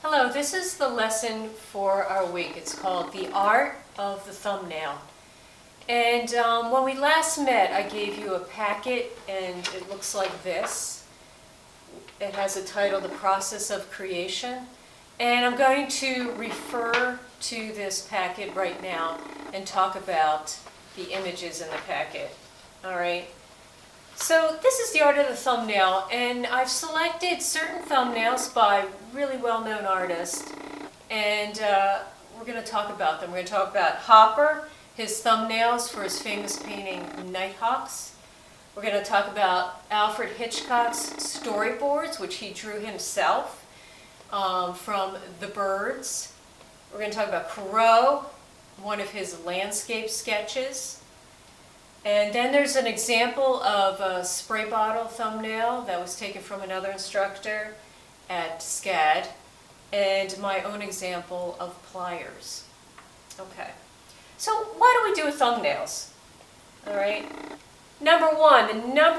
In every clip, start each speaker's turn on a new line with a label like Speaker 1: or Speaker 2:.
Speaker 1: Hello, this is the lesson for our week. It's called The Art of the Thumbnail. And when we last met, I gave you a packet, and it looks like this. It has a title, The Process of Creation. And I'm going to refer to this packet right now and talk about the images in the packet. All right. So this is the art of the thumbnail, and I've selected certain thumbnails by really well-known artists, and we're going to talk about them. We're going to talk about Hopper, his thumbnails for his famous painting Nighthawks. We're going to talk about Alfred Hitchcock's storyboards, which he drew himself from The Birds. We're going to talk about Corot, one of his landscape sketches. And then there's an example of a spray bottle thumbnail that was taken from another instructor at SCAD, and my own example of pliers. Okay, so why do we do thumbnails? All right. The number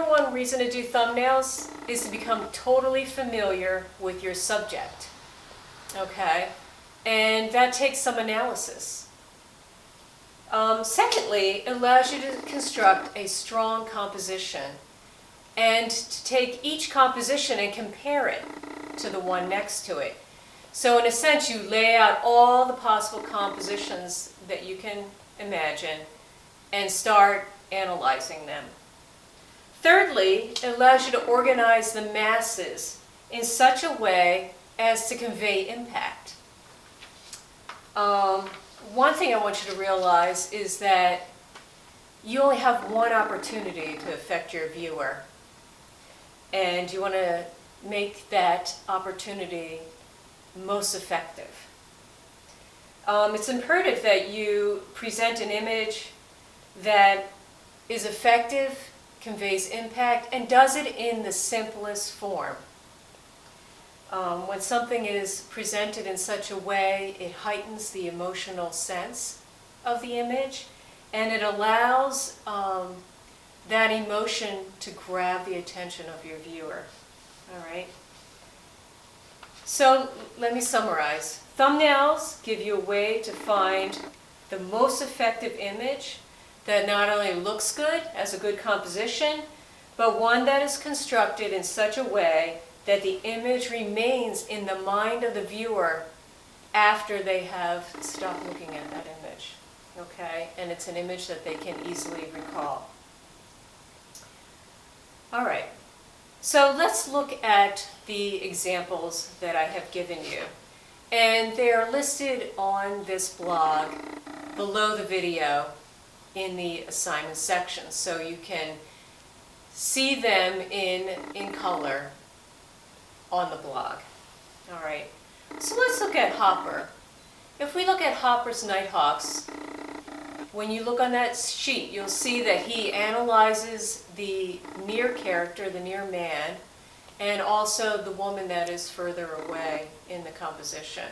Speaker 1: one reason to do thumbnails is to become totally familiar with your subject. Okay, and that takes some analysis. Secondly, it allows you to construct a strong composition and to take each composition and compare it to the one next to it. So in a sense, you lay out all the possible compositions that you can imagine and start analyzing them. Thirdly, it allows you to organize the masses in such a way as to convey impact. One thing I want you to realize is that you only have one opportunity to affect your viewer, and you want to make that opportunity most effective. It's imperative that you present an image that is effective, conveys impact, and does it in the simplest form. When something is presented in such a way, it heightens the emotional sense of the image, and it allows that emotion to grab the attention of your viewer. All right? So let me summarize. Thumbnails give you a way to find the most effective image that not only looks good as a good composition, but one that is constructed in such a way that the image remains in the mind of the viewer after they have stopped looking at that image. Okay? And it's an image that they can easily recall. All right. So let's look at the examples that I have given you. And they're listed on this blog below the video in the assignment section. So you can see them in color on the blog. All right, so let's look at Hopper. If we look at Hopper's Nighthawks, when you look on that sheet, you'll see that he analyzes the near character, the near man, and also the woman that is further away in the composition.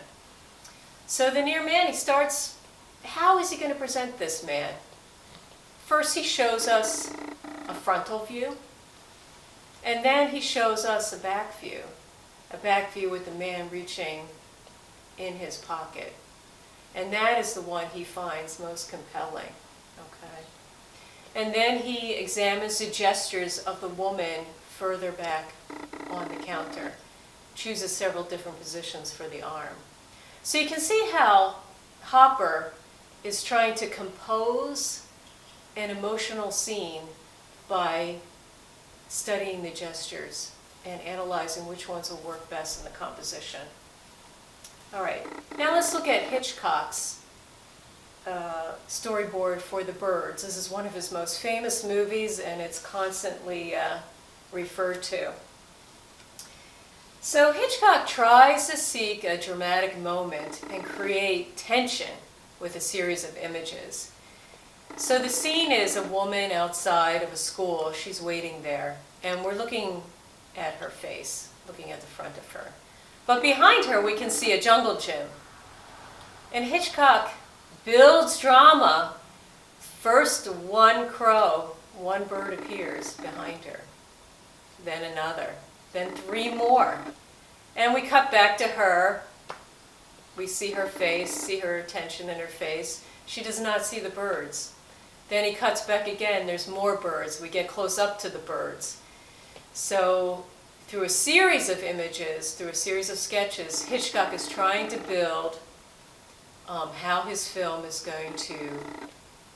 Speaker 1: So the near man, he starts, how is he going to present this man? First, he shows us a frontal view, and then he shows us a back view with the man reaching in his pocket. And that is the one he finds most compelling. Okay? And then he examines the gestures of the woman further back on the counter. Chooses several different positions for the arm. So you can see how Hopper is trying to compose an emotional scene by studying the gestures and analyzing which ones will work best in the composition. All right, now let's look at Hitchcock's storyboard for The Birds. This is one of his most famous movies, and it's constantly referred to. So Hitchcock tries to seek a dramatic moment and create tension with a series of images. So the scene is a woman outside of a school. She's waiting there, and we're looking at her face, looking at the front of her. But behind her, we can see a jungle gym. And Hitchcock builds drama. First, one crow, one bird appears behind her. Then another. Then three more. And we cut back to her We see her face, see her attention in her face. She does not see the birds. Then he cuts back again, there's more birds. We get close up to the birds. So through a series of images, through a series of sketches, Hitchcock is trying to build how his film is going to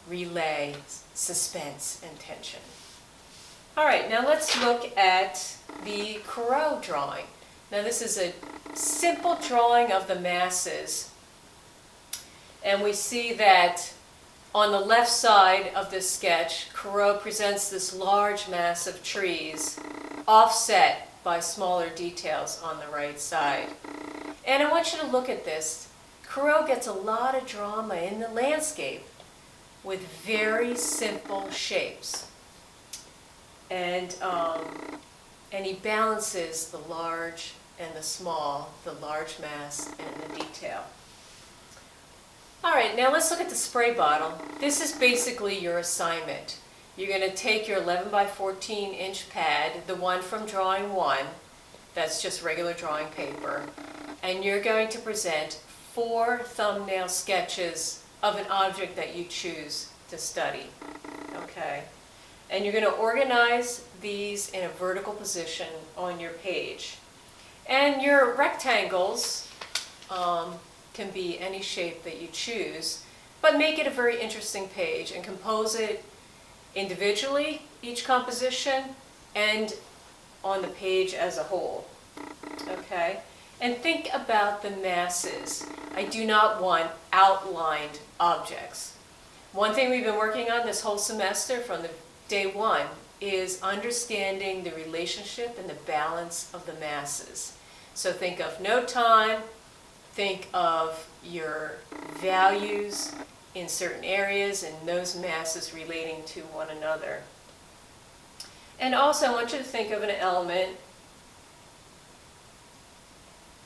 Speaker 1: relay suspense and tension. All right, now let's look at the Corot drawing. Now this is a simple drawing of the masses, and we see that on the left side of this sketch, Corot presents this large mass of trees offset by smaller details on the right side. And I want you to look at this. Corot gets a lot of drama in the landscape with very simple shapes. And he balances the large and the small, the large mass and the detail. All right, now let's look at the spray bottle. This is basically your assignment. You're going to take your 11 by 14 inch pad, the one from drawing 1, that's just regular drawing paper, and you're going to present 4 thumbnail sketches of an object that you choose to study. Okay? And you're going to organize these in a vertical position on your page. And your rectangles can be any shape that you choose, but make it a very interesting page and compose it individually, each composition, and on the page as a whole. Okay? And think about the masses. I do not want outlined objects. One thing we've been working on this whole semester from the day 1 is understanding the relationship and the balance of the masses. So think of no time, think of your values in certain areas and those masses relating to one another. And also I want you to think of an element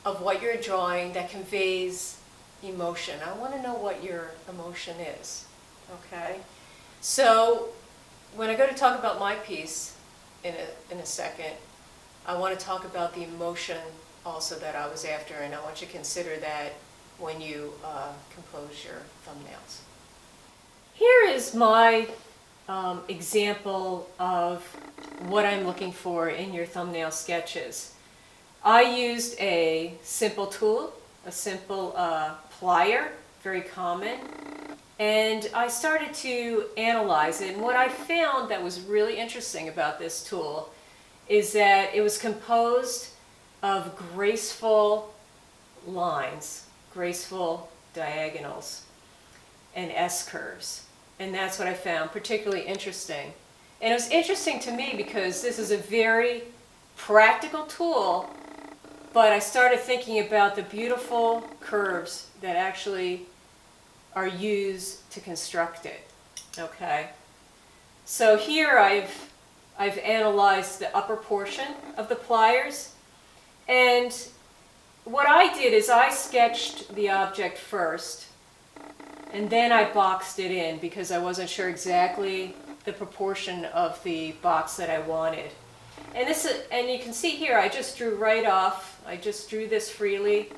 Speaker 1: of what you're drawing that conveys emotion. I want to know what your emotion is. Okay? So when I go to talk about my piece in a second, I want to talk about the emotion also that I was after, and I want you to consider that when you compose your thumbnails. Here is my example of what I'm looking for in your thumbnail sketches. I used a simple tool, a simple plier, very common, and I started to analyze it. And what I found that was really interesting about this tool is that it was composed of graceful lines, graceful diagonals, and S-curves. And that's what I found particularly interesting. And it was interesting to me because this is a very practical tool, but I started thinking about the beautiful curves that actually are used to construct it. Okay? So here I've analyzed the upper portion of the pliers, and what I did is I sketched the object first, and then I boxed it in because I wasn't sure exactly the proportion of the box that I wanted. And you can see here, I just drew right off. I just drew this freely,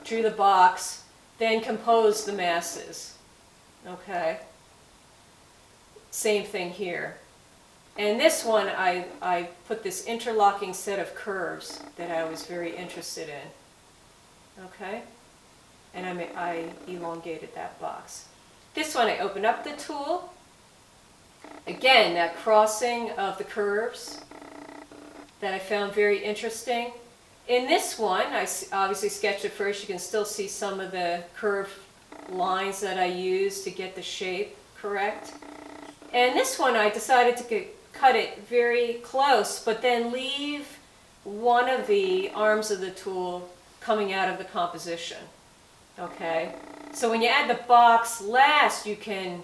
Speaker 1: drew the box, then composed the masses. Okay? Same thing here. And this one, I put this interlocking set of curves that I was very interested in. Okay? And I elongated that box. This one, I opened up the tool. Again, that crossing of the curves that I found very interesting. In this one, I obviously sketched it first. You can still see some of the curved lines that I used to get the shape correct. And this one, I decided to cut it very close, but then leave one of the arms of the tool coming out of the composition. Okay? So when you add the box last, you can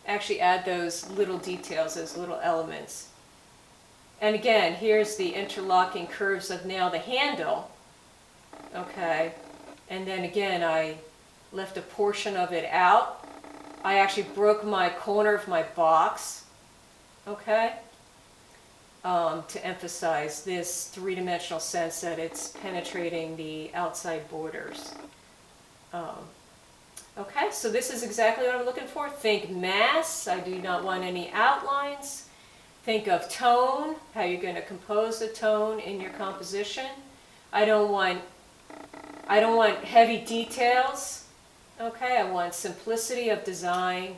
Speaker 1: actually add those little details, those little elements. And again, here's the interlocking curves of now the handle. Okay? And then again, I left a portion of it out. I actually broke my corner of my box. Okay? To emphasize this three-dimensional sense that it's penetrating the outside borders. Okay, so this is exactly what I'm looking for. Think mass. I do not want any outlines. Think of tone, how you're going to compose the tone in your composition. I don't want heavy details. Okay, I want simplicity of design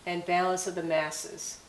Speaker 1: and balance of the masses.